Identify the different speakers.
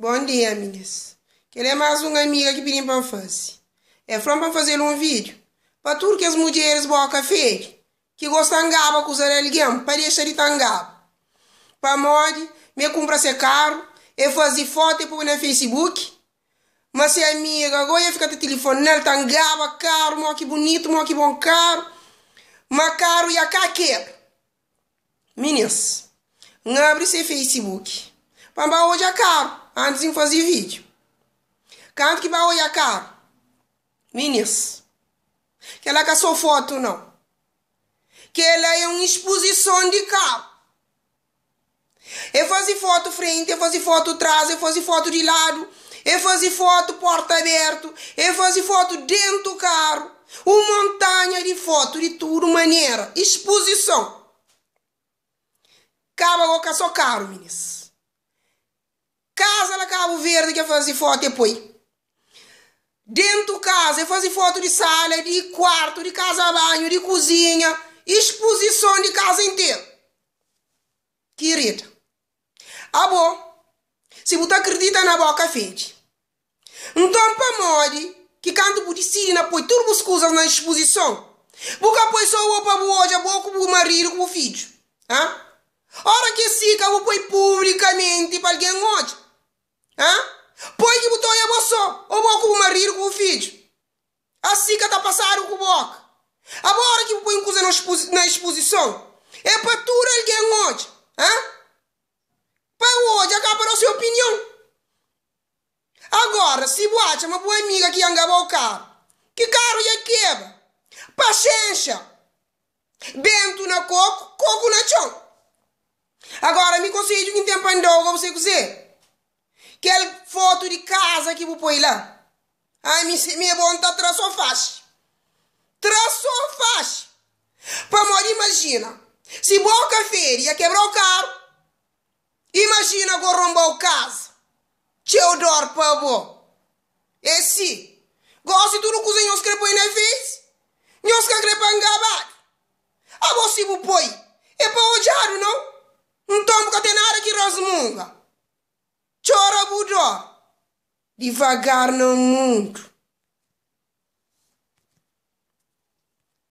Speaker 1: Bom dia, meninas. Queria mais uma amiga que pediu para fazer. É para fazer um vídeo para tudo que as mulheres boca feia, que gostam de gaba com usar alguém, para deixar de tangaba. Para mod, me compra ser caro, e fazer foto e pôr na Facebook. Mas se a amiga agora fica te telefonando, tangaba caro, mo que bonito, mo que bom caro, mas caro e a cá quebra. Meninas, não abre seu Facebook. Para hoje é caro, antes de fazer vídeo. Canto que vai olhar caro. Meninas, que ela que só foto não. Que ela é uma exposição de carro. Eu faço foto frente, eu faço foto atrás, eu faço foto de lado, eu faço foto porta aberto, eu faço foto dentro do carro. Uma montanha de foto de tudo maneira. Exposição. Caba que só caro, meninas. Casa lá Cabo Verde que faz foto depois. Dentro de casa, eu faço foto de sala, de quarto, de casa banho, de cozinha, exposição de casa inteira. Querida, bom, se você acredita na boca feita, então para mod, que quando você ensina, põe tudo as coisas na exposição, porque põe só o para hoje, a boca com o marido, com o filho. Hora que se que eu põe publicamente para alguém hoje. Põe que botou aí a você, ou boca com o marido, com o filho. Assim que está passando com a boca. Agora que põe coisa na exposição, é para tudo alguém hoje. Para hoje, acaba a sua opinião. Agora, se você acha uma boa amiga que anga o carro, que carro ia quebra? Paciência. Bento na coco na chão. Agora, me conselho que tem pandão, você quiser. Aquela foto de casa que vou pôr lá. Ai, minha vontade traçou fácil. Traçou fácil. Para morrer, imagina. Se boca feia ia quebrar o carro. Imagina agora romper o casa. Eu dor para bo. É sim. Gosto de tudo que os senhores querem pôr na face. Nós querem pôr engabado. A você vou pôr. É para odiar, não? Então, porque tem nada que rasmunga. Chora, budó. Devagar no mundo.